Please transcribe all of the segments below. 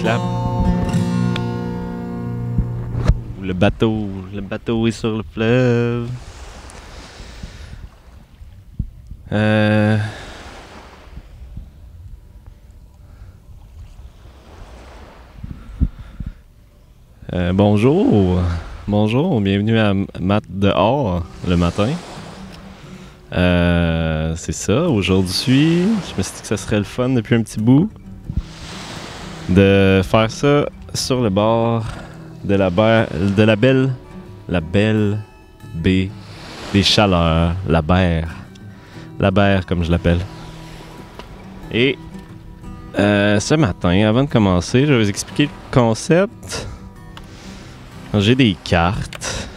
clap. Le bateau est sur le fleuve. Bonjour, bienvenue à Matt dehors le matin. C'est ça, aujourd'hui, je me suis dit que ça serait le fun depuis un petit bout de faire ça sur le bord de la belle baie des Chaleurs, la berre comme je l'appelle. Et ce matin, avant de commencer, je vais vous expliquer le concept. J'ai des cartes.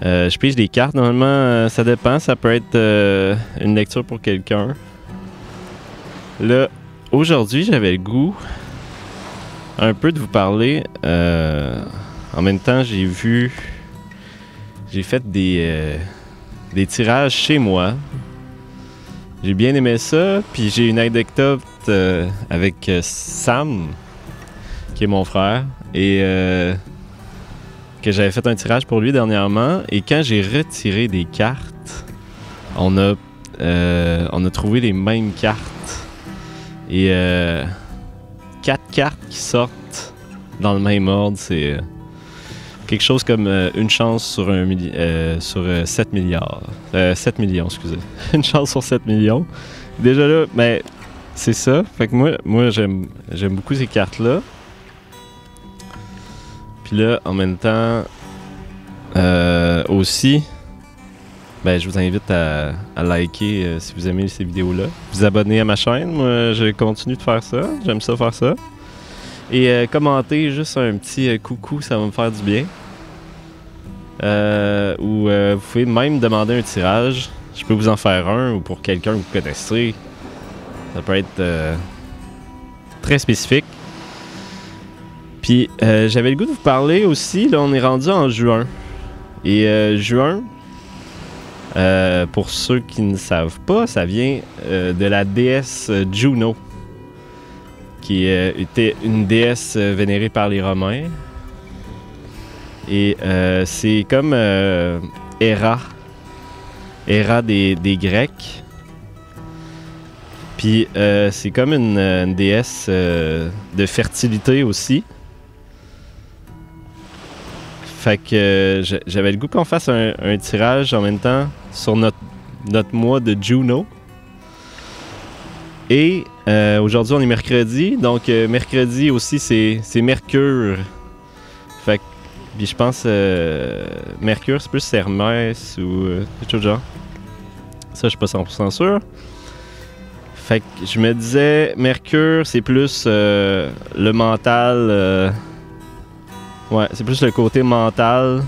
Je pige des cartes. Normalement, ça dépend. Ça peut être une lecture pour quelqu'un. Là, aujourd'hui, j'avais le goût un peu de vous parler. En même temps, j'ai fait des tirages chez moi. J'ai bien aimé ça. Puis j'ai une anecdote avec Sam, qui est mon frère. Et que j'avais fait un tirage pour lui dernièrement. Et quand j'ai retiré des cartes, on a trouvé les mêmes cartes. Et 4 cartes qui sortent dans le même ordre, c'est quelque chose comme une chance sur 7 milliards. 7 millions, excusez. Une chance sur 7 millions. Déjà là, ben, c'est ça. Fait que moi j'aime beaucoup ces cartes-là. Puis là, en même temps, aussi, ben, je vous invite à liker si vous aimez ces vidéos-là. Vous abonner à ma chaîne. Moi, je continue de faire ça. J'aime ça faire ça. Et commenter juste un petit coucou, ça va me faire du bien. Ou vous pouvez même demander un tirage. Je peux vous en faire un ou pour quelqu'un que vous connaissez. Ça peut être très spécifique. Puis j'avais le goût de vous parler aussi. Là, on est rendu en juin. Et juin, pour ceux qui ne savent pas, ça vient de la déesse Juno, qui était une déesse vénérée par les Romains. Et c'est comme Héra des Grecs. Puis c'est comme une déesse de fertilité aussi. Fait que j'avais le goût qu'on fasse un tirage en même temps sur notre mois de Juno. Et aujourd'hui, on est mercredi. Donc, mercredi aussi, c'est Mercure. Fait que, puis je pense, Mercure, c'est plus Hermès ou quelque chose de genre. Ça, je suis pas 100% sûr. Fait que je me disais, Mercure, c'est plus le mental. Ouais, c'est plus le côté mental.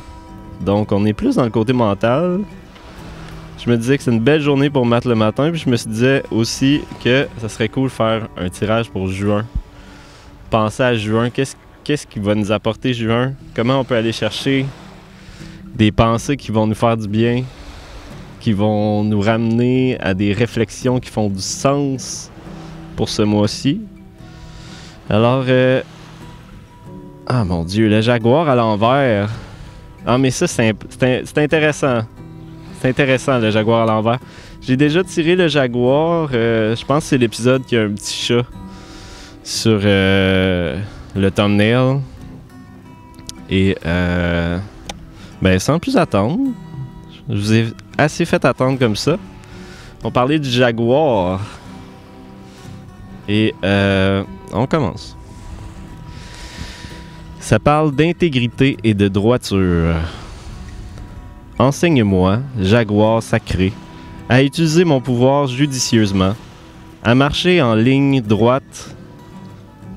Donc, on est plus dans le côté mental. Je me disais que c'est une belle journée pour Matt le matin. Puis je me disais aussi que ça serait cool de faire un tirage pour juin. Pensez à juin. Qu'est-ce qui va nous apporter juin? Comment on peut aller chercher des pensées qui vont nous faire du bien? Qui vont nous ramener à des réflexions qui font du sens pour ce mois-ci. Alors, ah mon Dieu, le jaguar à l'envers. Ah mais ça, c'est intéressant. C'est intéressant, le jaguar à l'envers. J'ai déjà tiré le jaguar. Je pense que c'est l'épisode qui a un petit chat sur le thumbnail. Et ben sans plus attendre, je vous ai assez fait attendre comme ça. On parlait du jaguar. Et on commence. Ça parle d'intégrité et de droiture. Enseigne-moi, jaguar sacré, à utiliser mon pouvoir judicieusement, à marcher en ligne droite,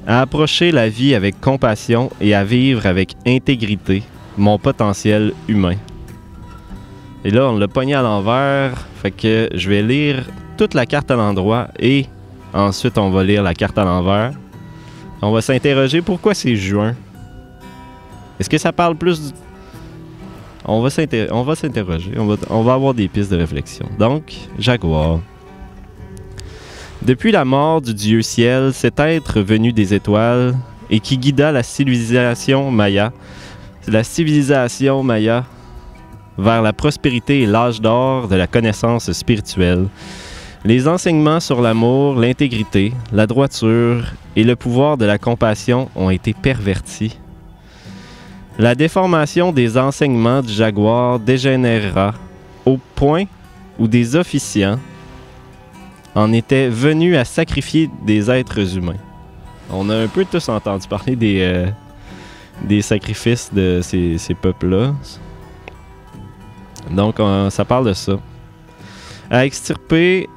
à approcher la vie avec compassion et à vivre avec intégrité mon potentiel humain. Et là, on l'a pogné à l'envers, fait que je vais lire toute la carte à l'endroit et ensuite on va lire la carte à l'envers. On va s'interroger pourquoi c'est juin. Est-ce que ça parle plus du... On va s'interroger. On va avoir des pistes de réflexion. Donc, jaguar. Depuis la mort du dieu ciel, cet être venu des étoiles et qui guida la civilisation maya vers la prospérité et l'âge d'or de la connaissance spirituelle. Les enseignements sur l'amour, l'intégrité, la droiture et le pouvoir de la compassion ont été pervertis. La déformation des enseignements du jaguar dégénérera au point où des officiants en étaient venus à sacrifier des êtres humains. On a un peu tous entendu parler des sacrifices de ces peuples-là. Donc, ça parle de ça. À extirper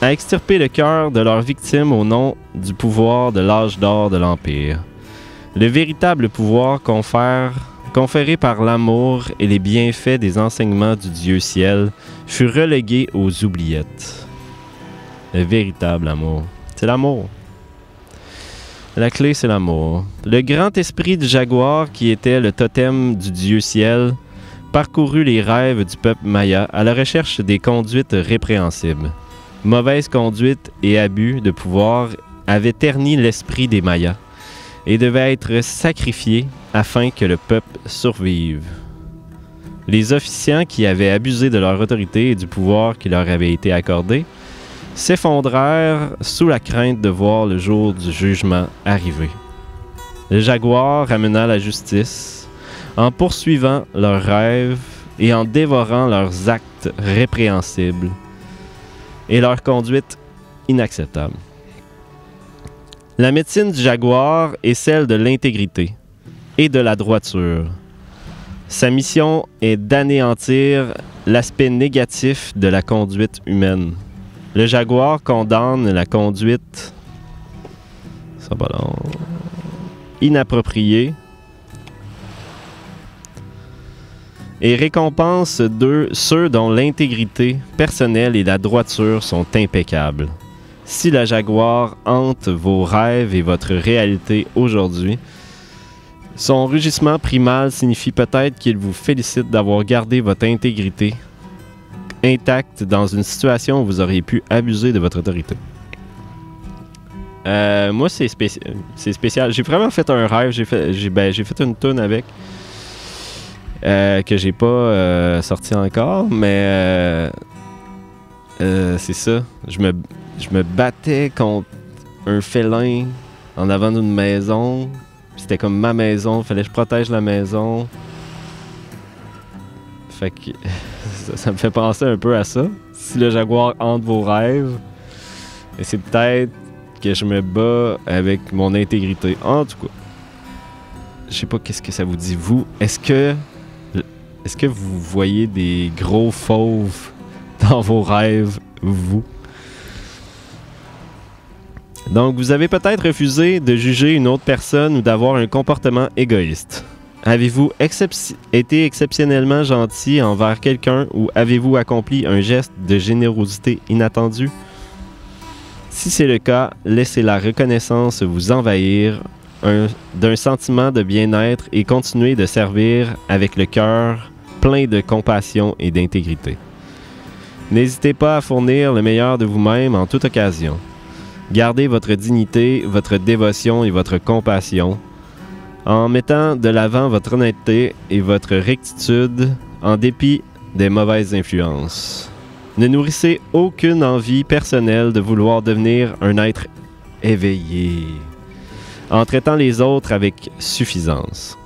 le cœur de leurs victimes au nom du pouvoir de l'âge d'or de l'Empire. Le véritable pouvoir conféré par l'amour et les bienfaits des enseignements du Dieu ciel fut relégué aux oubliettes. Le véritable amour. C'est l'amour. La clé, c'est l'amour. Le grand esprit du jaguar, qui était le totem du Dieu ciel, parcourut les rêves du peuple maya à la recherche des conduites répréhensibles. Mauvaise conduite et abus de pouvoir avaient terni l'esprit des Mayas et devaient être sacrifiés afin que le peuple survive. Les officiants qui avaient abusé de leur autorité et du pouvoir qui leur avait été accordé s'effondrèrent sous la crainte de voir le jour du jugement arriver. Le jaguar ramena la justice en poursuivant leurs rêves et en dévorant leurs actes répréhensibles et leur conduite inacceptable. La médecine du jaguar est celle de l'intégrité et de la droiture. Sa mission est d'anéantir l'aspect négatif de la conduite humaine. Le jaguar condamne la conduite inappropriée et récompense ceux dont l'intégrité personnelle et la droiture sont impeccables. Si le jaguar hante vos rêves et votre réalité aujourd'hui, son rugissement primal signifie peut-être qu'il vous félicite d'avoir gardé votre intégrité intacte dans une situation où vous auriez pu abuser de votre autorité. Moi, c'est spécial. J'ai vraiment fait un rêve. J'ai fait une toune avec que j'ai pas sorti encore, mais c'est ça. Je me battais contre un félin en avant d'une maison. C'était comme ma maison. Fallait que je protège la maison. Fait que ça me fait penser un peu à ça. Si le jaguar hante vos rêves, et c'est peut-être que je me bats avec mon intégrité. En tout cas, je sais pas qu'est-ce que ça vous dit, vous. Est-ce que vous voyez des gros fauves dans vos rêves, vous? Donc, vous avez peut-être refusé de juger une autre personne ou d'avoir un comportement égoïste. Avez-vous été exceptionnellement gentil envers quelqu'un ou avez-vous accompli un geste de générosité inattendu? Si c'est le cas, laissez la reconnaissance vous envahir d'un sentiment de bien-être et continuez de servir avec le cœur plein de compassion et d'intégrité. N'hésitez pas à fournir le meilleur de vous-même en toute occasion. Gardez votre dignité, votre dévotion et votre compassion en mettant de l'avant votre honnêteté et votre rectitude en dépit des mauvaises influences. Ne nourrissez aucune envie personnelle de vouloir devenir un être éveillé en traitant les autres avec suffisance.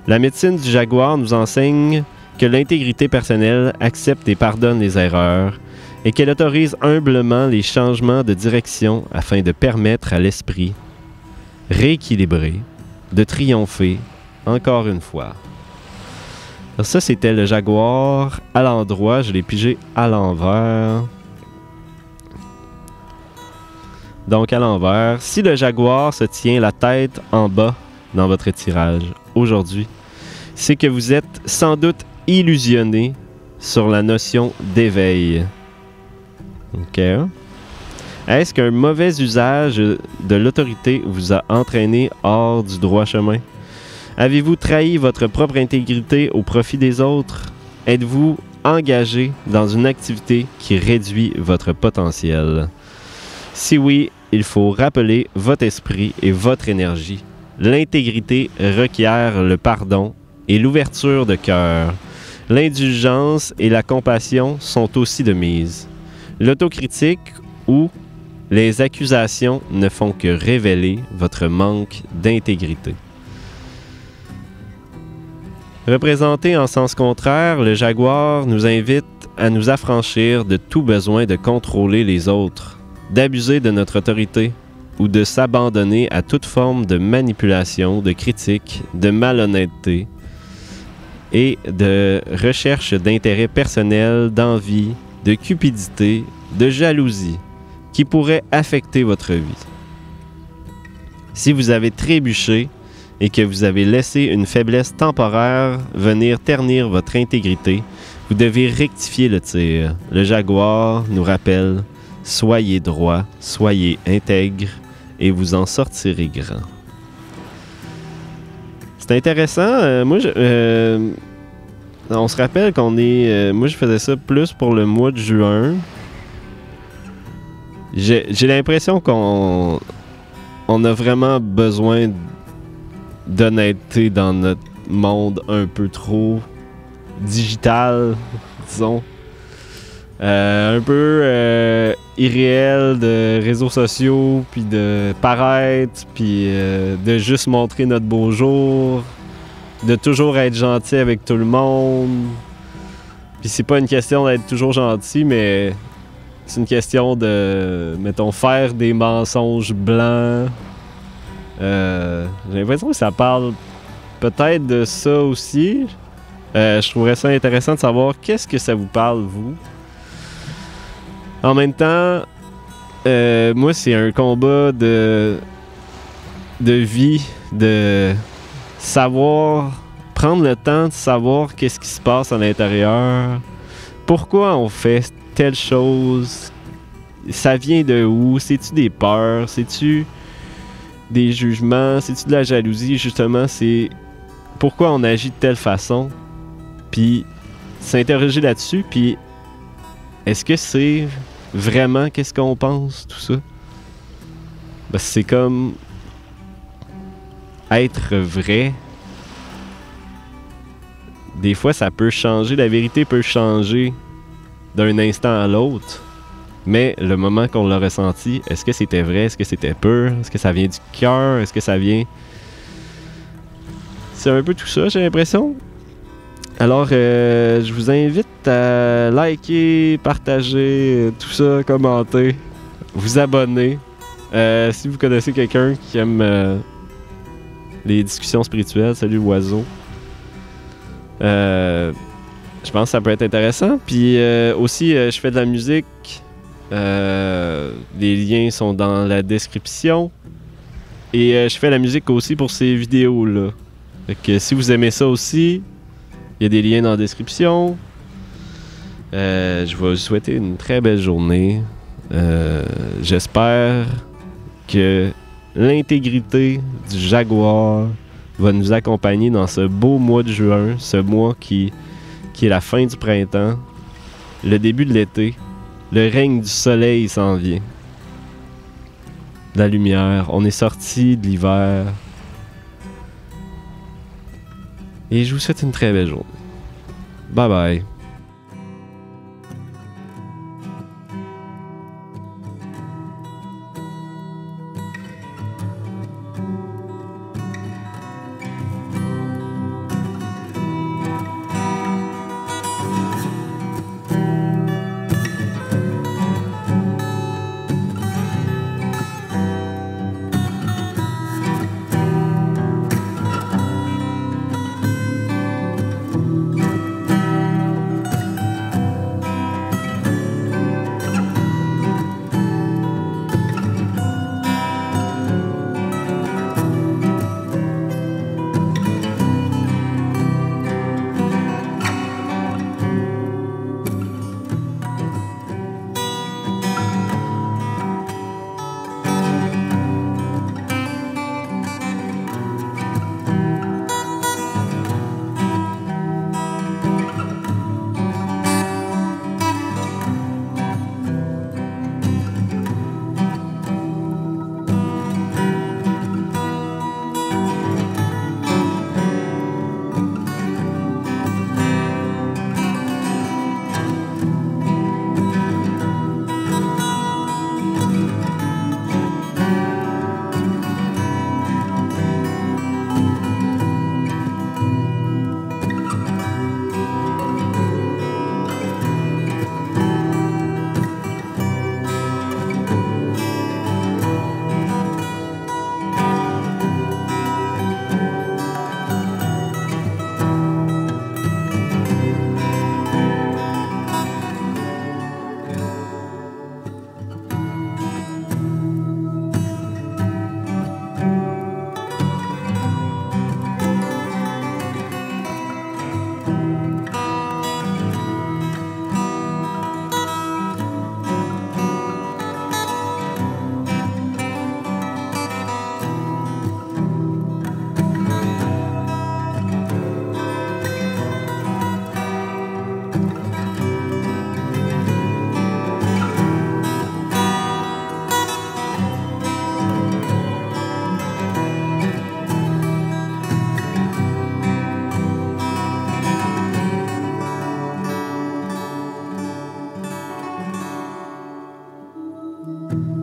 La médecine du jaguar nous enseigne que l'intégrité personnelle accepte et pardonne les erreurs et qu'elle autorise humblement les changements de direction afin de permettre à l'esprit rééquilibré de triompher encore une fois. Alors ça, c'était le jaguar à l'endroit. Je l'ai pigé à l'envers. Donc, à l'envers. Si le jaguar se tient la tête en bas dans votre tirage aujourd'hui, c'est que vous êtes sans doute illusionné sur la notion d'éveil. OK. Est-ce qu'un mauvais usage de l'autorité vous a entraîné hors du droit chemin? Avez-vous trahi votre propre intégrité au profit des autres? Êtes-vous engagé dans une activité qui réduit votre potentiel? Si oui, il faut rappeler votre esprit et votre énergie. L'intégrité requiert le pardon et l'ouverture de cœur. L'indulgence et la compassion sont aussi de mise. L'autocritique ou les accusations ne font que révéler votre manque d'intégrité. Représenté en sens contraire, le jaguar nous invite à nous affranchir de tout besoin de contrôler les autres, d'abuser de notre autorité ou de s'abandonner à toute forme de manipulation, de critique, de malhonnêteté et de recherche d'intérêt personnel, d'envie, de cupidité, de jalousie qui pourrait affecter votre vie. Si vous avez trébuché et que vous avez laissé une faiblesse temporaire venir ternir votre intégrité, vous devez rectifier le tir. Le jaguar nous rappelle « Soyez droit, soyez intègre et vous en sortirez grand ». C'est intéressant. On se rappelle qu'on est... moi, je faisais ça plus pour le mois de juin. J'ai l'impression qu'on a vraiment besoin d'honnêteté dans notre monde un peu trop digital, disons. Un peu irréel de réseaux sociaux, puis de paraître, puis de juste montrer notre beau jour, de toujours être gentil avec tout le monde. Puis c'est pas une question d'être toujours gentil, mais c'est une question de, mettons, faire des mensonges blancs. J'ai l'impression que ça parle peut-être de ça aussi. Je trouverais ça intéressant de savoir qu'est-ce que ça vous parle, vous. En même temps, moi, c'est un combat de vie, de savoir, prendre le temps de savoir qu'est-ce qui se passe à l'intérieur, pourquoi on fait telle chose, ça vient de où, c'est-tu des peurs, c'est-tu des jugements, c'est-tu de la jalousie, justement, c'est pourquoi on agit de telle façon, puis s'interroger là-dessus, puis est-ce que c'est vraiment qu'est-ce qu'on pense, tout ça? Ben, c'est comme être vrai. Des fois, ça peut changer, la vérité peut changer d'un instant à l'autre, mais le moment qu'on l'a ressenti, est-ce que c'était vrai, est-ce que c'était pur, est-ce que ça vient du cœur, est-ce que ça vient... C'est un peu tout ça, j'ai l'impression. Alors, je vous invite à liker, partager, tout ça, commenter, vous abonner. Si vous connaissez quelqu'un qui aime les discussions spirituelles, salut l'oiseau. Je pense que ça peut être intéressant. Puis aussi, je fais de la musique. Les liens sont dans la description. Et je fais la musique aussi pour ces vidéos-là. Fait que si vous aimez ça aussi... Il y a des liens dans la description. Je vais vous souhaiter une très belle journée. J'espère que l'intégrité du jaguar va nous accompagner dans ce beau mois de juin, ce mois qui est la fin du printemps, le début de l'été. Le règne du soleil s'en vient. La lumière. On est sorti de l'hiver. Et je vous souhaite une très belle journée. Bye bye. Thank